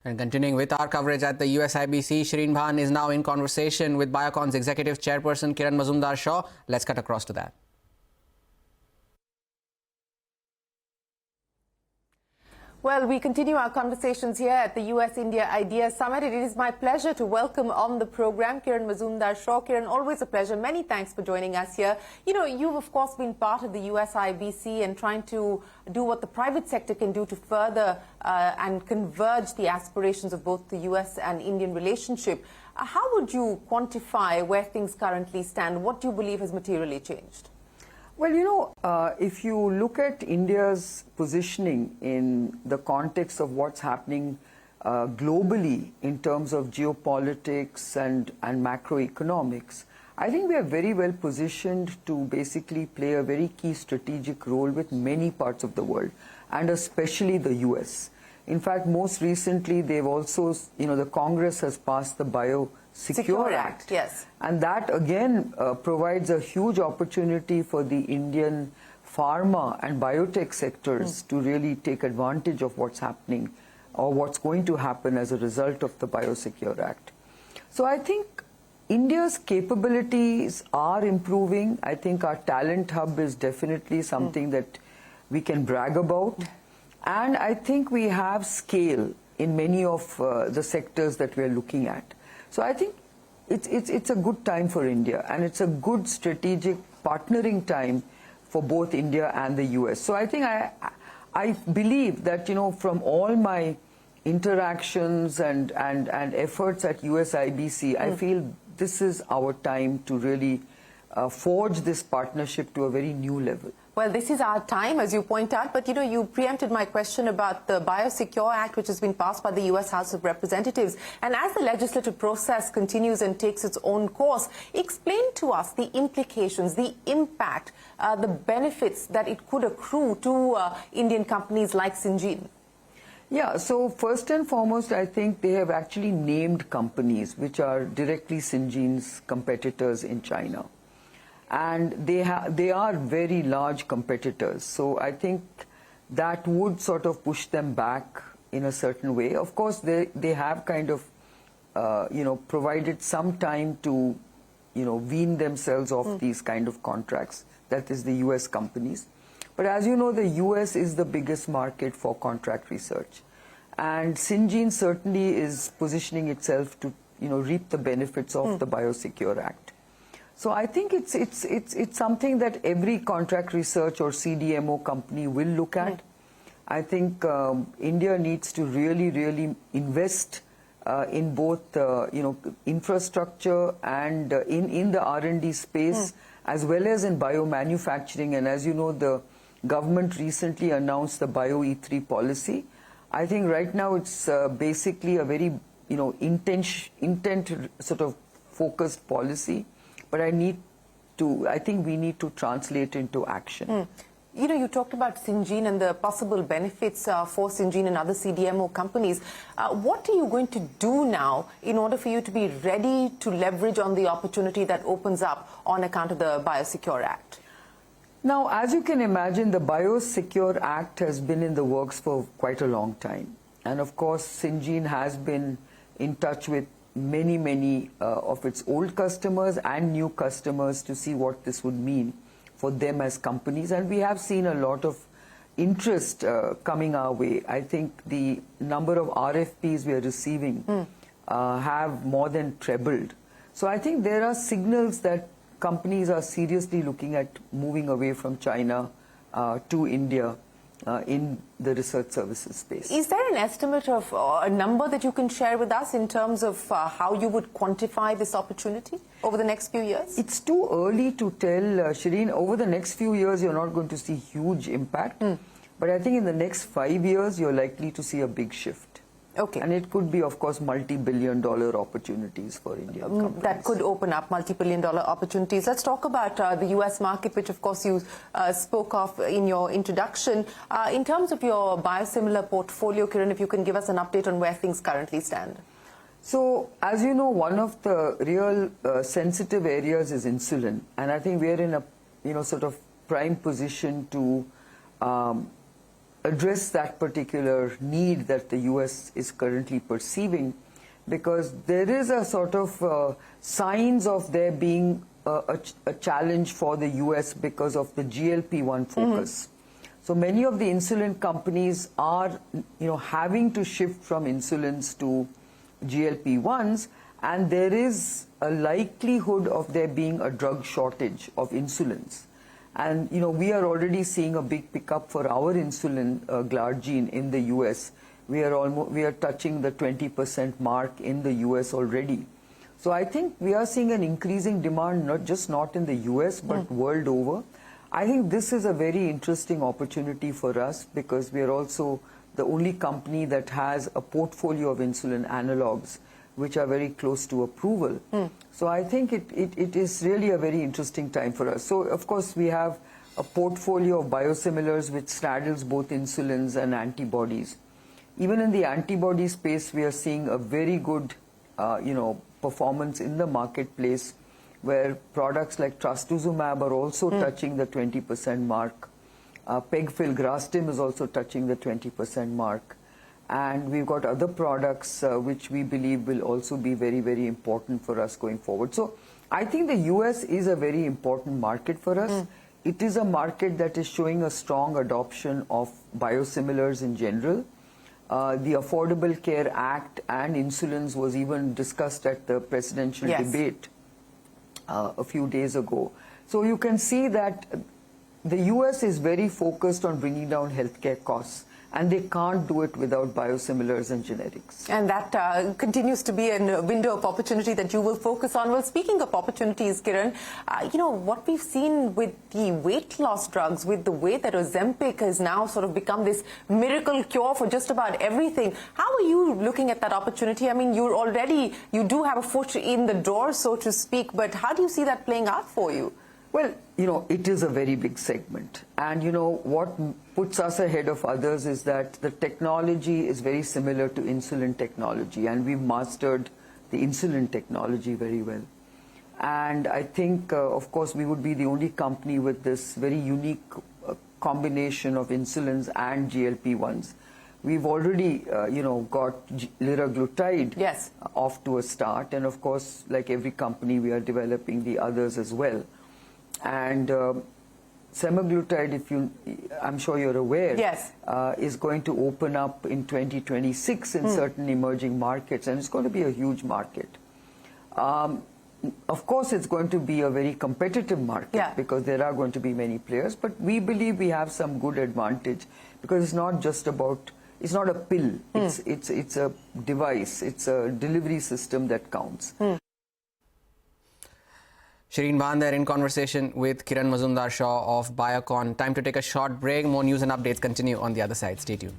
And continuing with our coverage at the USIBC, Shereen Bhan is now in conversation with Biocon's executive chairperson, Kiran Mazumdar. Let's cut across to that. Well, we continue our conversations here at the US-India Ideas Summit. It is my pleasure to welcome on the program Kiran Mazumdar. Kiran, always a pleasure. Many thanks for joining us here. You know, you've of course been part of the USIBC and trying to do what the private sector can do to further and converge the aspirations of both the US and Indian relationship. How would you quantify where things currently stand? What do you believe has materially changed? Well, you know, if you look at India's positioning in the context of what's happening globally in terms of geopolitics and macroeconomics, I think we are very well positioned to basically play a very key strategic role with many parts of the world, and especially the US. In fact, most recently, they've also, you know, the Congress has passed the Biosecure Act. Yes. And that, again, provides a huge opportunity for the Indian pharma and biotech sectors to really take advantage of what's happening or what's going to happen as a result of the Biosecure Act. So I think India's capabilities are improving. I think our talent hub is definitely something that we can brag about. And I think we have scale in many of the sectors that we're looking at. So I think it's a good time for India, and it's a good strategic partnering time for both India and the US. So I think I believe that, you know, from all my interactions and efforts at USIBC, I feel this is our time to really forge this partnership to a very new level. Well, this is our time, as you point out, but, you know, you preempted my question about the Biosecure Act, which has been passed by the U.S. House of Representatives. And as the legislative process continues and takes its own course, explain to us the implications, the impact, the benefits that it could accrue to Indian companies like Syngene. Yeah, so first and foremost, I think they have actually named companies which are directly Syngene's competitors in China. And they are very large competitors. So I think that would sort of push them back in a certain way. Of course, they have kind of, you know, provided some time to, you know, wean themselves off these kind of contracts. That is the US companies. But as you know, the US is the biggest market for contract research. And Syngene certainly is positioning itself to, you know, reap the benefits of the Biosecure Act. So I think it's something that every contract research or CDMO company will look at. I think India needs to really invest in both you know, infrastructure and in the R&D space, as well as in biomanufacturing. And as you know, the government recently announced the BioE3 policy. I think right now it's basically a very, you know, intent sort of focused policy. But I think we need to translate into action. You know, you talked about Syngene and the possible benefits for Syngene and other CDMO companies. What are you going to do now in order for you to be ready to leverage on the opportunity that opens up on account of the Biosecure Act? Now, as you can imagine, the Biosecure Act has been in the works for quite a long time. And of course, Syngene has been in touch with many of its old customers and new customers to see what this would mean for them as companies. And we have seen a lot of interest coming our way. I think the number of RFPs we are receiving have more than trebled. So I think there are signals that companies are seriously looking at moving away from China to India in the research services space. Is there an estimate of a number that you can share with us in terms of how you would quantify this opportunity over the next few years? It's too early to tell, Shereen. Over the next few years, you're not going to see huge impact. But I think in the next 5 years, you're likely to see a big shift. Okay. And it could be, of course, multi-billion-dollar opportunities for Indian companies. That could open up multi-billion-dollar opportunities. Let's talk about the US market, which, of course, you spoke of in your introduction. In terms of your biosimilar portfolio, Kiran, if you can give us an update on where things currently stand. So, as you know, one of the real sensitive areas is insulin. And I think we're in a, you know, sort of prime position to address that particular need that the US is currently perceiving, because there is a sort of signs of there being a challenge for the US because of the GLP-1 focus. So many of the insulin companies are, having to shift from insulins to GLP-1s, and there is a likelihood of there being a drug shortage of insulins. And, we are already seeing a big pickup for our insulin glargine in the US. We are touching the 20% mark in the US already. So I think we are seeing an increasing demand, not in the US, but world over. I think this is a very interesting opportunity for us, because we are also the only company that has a portfolio of insulin analogs which are very close to approval. So I think it is really a very interesting time for us. So of course we have a portfolio of biosimilars which straddles both insulins and antibodies. Even in the antibody space, we are seeing a very good, performance in the marketplace, where products like trastuzumab are also touching the 20% mark. Pegfilgrastim is also touching the 20% mark. And we've got other products which we believe will also be very, very important for us going forward. So I think the US is a very important market for us. It is a market that is showing a strong adoption of biosimilars in general. The Affordable Care Act and insulins was even discussed at the presidential debate a few days ago. So you can see that the US is very focused on bringing down healthcare costs, and they can't do it without biosimilars and generics. And that continues to be a window of opportunity that you will focus on. Well, speaking of opportunities, Kiran, what we've seen with the weight loss drugs, with the way that Ozempic has now sort of become this miracle cure for just about everything, how are you looking at that opportunity? I mean, you do have a foot in the door, so to speak, but how do you see that playing out for you? Well, it is a very big segment. And, what puts us ahead of others is that the technology is very similar to insulin technology, and we've mastered the insulin technology very well. And I think, of course, we would be the only company with this very unique combination of insulins and GLP-1s. We've already, got liraglutide off to a start. And, of course, like every company, we are developing the others as well. And semaglutide, I'm sure you're aware, is going to open up in 2026 in certain emerging markets, and it's going to be a huge market. Of course, it's going to be a very competitive market because there are going to be many players, but we believe we have some good advantage, because it's not just about, it's not a pill, it's a device, it's a delivery system that counts. Shereen Bhan there in conversation with Kiran Mazumdar-Shaw of Biocon. Time to take a short break. More news and updates continue on the other side. Stay tuned.